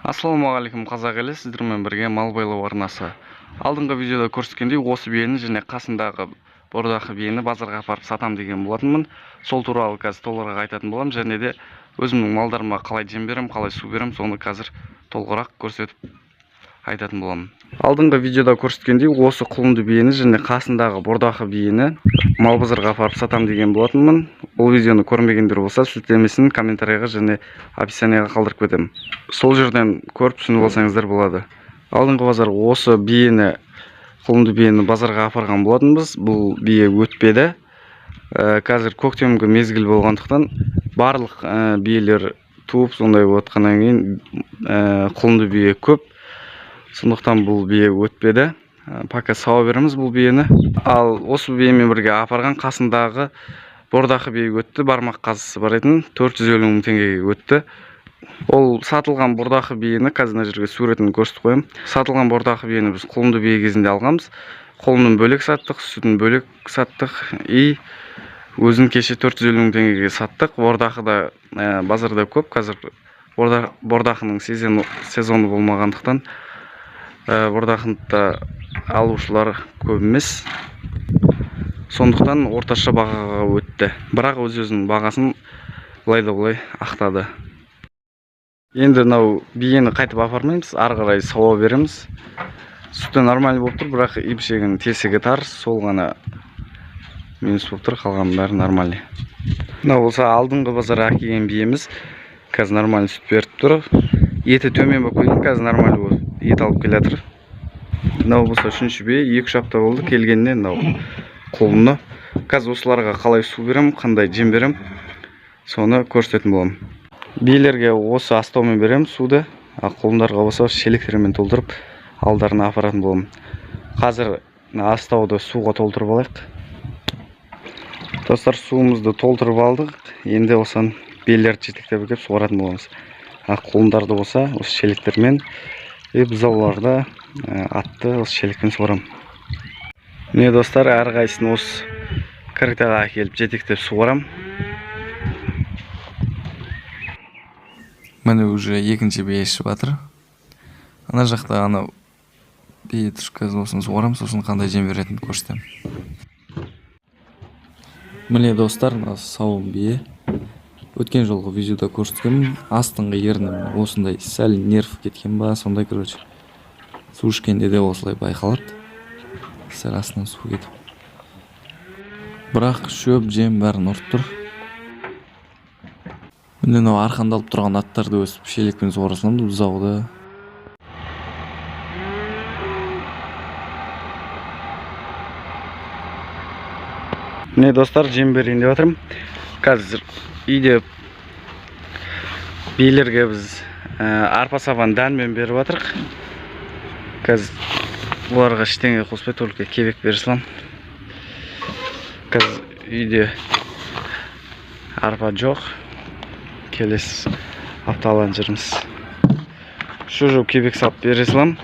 Ассалаумағалейкум қазақ елі, сіздермен бірге мал байлау арнасы. Алдыңғы видеода көрсеткендей осы биені және қасындағы бордақы биені базарға апарып сатам деген болатынмын. Сол туралы қазір толығырақ айтатын боламын, және де өзімнің малдарыма қалай жем берем, қалай су берем, соны қазір толығырақ көрсетіп айтатын боламын. Алдыңғы видеода көрсеткендей осы құлынды биені және қасындағы бордақы биені мал базарға апарып сатам деген болатынмын. Ол видеоны көрмегендер болса, сілтемесін комментарийға және описанияға қалдырып кетемін. Сол жерден көріп түсініп алсаңыздар болады. Алдыңғы базар осы биені, құлынды биені базарға апарған болатынбыз. Бұл бие өтпеді. Қазір көктемгі мезгіл болғандықтан барлық биелер туып сондай отқаннан кейін құлынды бие көп. Сондықтан бұл бие өтпеді. Пока сауа береміз бұл биені. Ал осы биемен бірге апарған қасындағы бордақы бие өтті. Бармақ қазысы бар етін 450 мың теңгеге өтті. Ол сатылған бордақы биені қазір мына жерге суретін көрсетіп қоямын. Сатылған бордақы биені біз құлынды бие кезінде алғанбыз. Құлынын бөлек саттық, сүтін бөлек саттық. И өзін кеше 450 мың теңгеге саттық. Бордақы да базарда көп. Қазір бордақының сезоны болмағандықтан бордақында алушылар көп емес. Сондықтан орташа бағаға өтті. Бірақ өзінің бағасын былай да былай ақтады. Енді мынау биені қайтып апармаймыз, ары қарай сауа береміз. Сүті нормаль болып тұр, бірақ ипшегінің тесігі тар, сол ғана минус болып тұр, қалған бәрі нормаль. Мынау болса алдыңғы базарға әкелген биеміз. Қазір нормаль сүт беріп тұр. Еті төмен болып қойған, қазір нормаль болып ет алып келе жатыр. Мынау болса үшінші бие, 2-3 апта болды келгеннен мынау құлыны. Қазір осыларға қалай су берем, қандай жем берем, соны көрсететін боламын. Биелерге осы астаумен берем суды, ал құлындарға болса шелектермен толтырып алдарына апаратын боламын. Қазір астауды суға толтырып алайық. Достар, суымызды толтырып алдық. Енді осыған биелерді жетектеп келіп суаратын боламыз. Құлындарды болса осы шелектермен, бұзауларды атты осы шелекпен суарам. Міне достар, әрқайсысын осы корытаға әкеліп жетектеп суарам. Міне уже екінші бие ішіп жатыр. Ана жақта ана бие тұр, қазір осыны суарам, сосын қандай жем беретінін көрсетемін. Міне достар, сауын бие. Өткен жолғы видеода көрсеткенмін, астыңғы ернім осындай сәл нерв кеткен ба, сондай короче. Су ішкенде де осылай байқалады. Сәл астынан су кетіп. Бірақ шөп, жем бәрін ұрып тұр. Міне мынау арқандалып тұрған аттарды өсіп шелекпен суарасам, бұзауды. Міне достар, жем берейін деп жатырмын. Қазір үйде биелерге біз арпа сабан дәнмен беріп жатырық. Қазір оларға ештеңе қоспай, только кебек бере салам. Қазір үйде арпа жоқ. Келесі апта алған жеріміз. Шөжу кебек салып бере салам.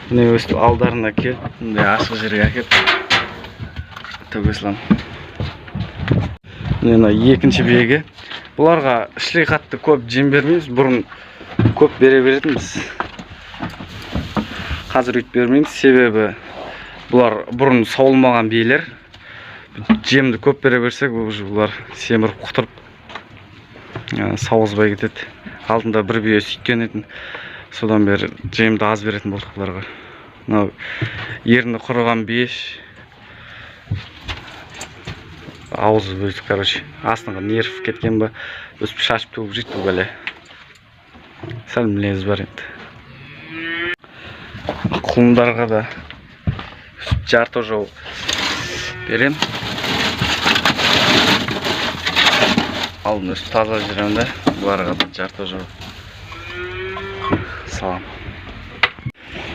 Міне өстіп алдарына келіп, ашық жерге әкеп төге салам. Міне екінші биеге. Бұларға шлейхатты көп жем бермейміз, бұрын көп бере беретінбіз. Қазір үйт бермейміз, себебі бұлар бұрын сауылмаған биелер. Жемді көп бере берсек, бұлар семіріп құтырып сауызбай кетеді. Алдында бір бие сүйткен етін, содан бері жемді аз беретін болдық бұларға. Ерні құрыған бие, аузы өйтіп, короче, астыңғы нерв кеткен ба, өсіп шашып туып жейді бұл бәле. Сәл мінез бар енді. Құлындарға да жарты жол берем. Алдын өсіп таза жүрем да, бұларға да жарты жол салам.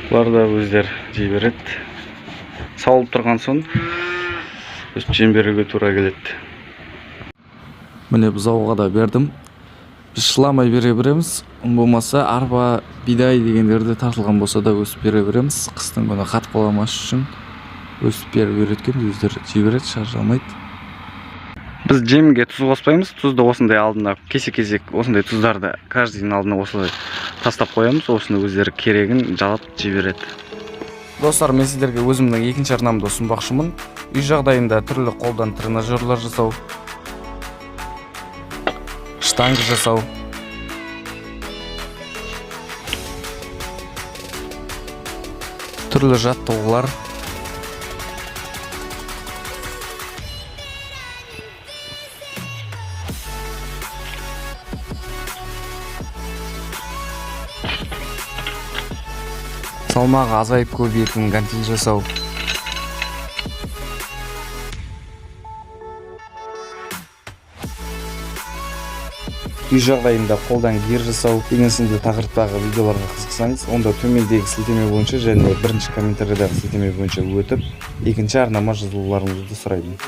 Бұлар да өздер жей береді. Сауылып тұрған соң өсіп жем беруге тура келеді. Міне бұзауға да бердім. Біз шыламай бере береміз. Болмаса арпа, бидай дегендерді тартылған болса да өсіп бере береміз. Қыстың күні қатып қалмас үшін өсіп бере береді екен, өздері жей береді, шаршамайды. Біз жемге тұз қоспаймыз. Тұзды осындай алдына кесек-кесек осындай тұздарды каждыйдың алдына осылай тастап қоямыз. Осыны өздері керегін жалап жібереді. Достар, мен сіздерге өзімнің екінші арнамды ұсынбақшымын. Үй жағдайында түрлі қолдан тренажерлар жасау, штанга жасау, түрлі жаттығулар, салмағы азайып көбейетін гантель жасау, үй жағдайында қолдан гир жасау деген сынды тақырыптағы видеоларға қызықсаңыз, онда төмендегі сілтеме бойынша және бірінші комментариядағы сілтеме бойынша өтіп, екінші арнама жазылуларыңызды сұраймын.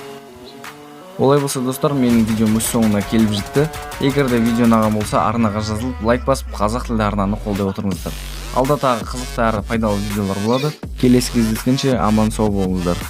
Олай болса достар, менің видеом өз соңына келіп жетті. Егер де видео ұнаған болса, арнаға жазылып, лайк басып, қазақ тілді арнаны қолдай отырыңыздар. Алда тағы қызықты әрі пайдалы видеолар болады. Келесі кездескенше аман сау болыңыздар.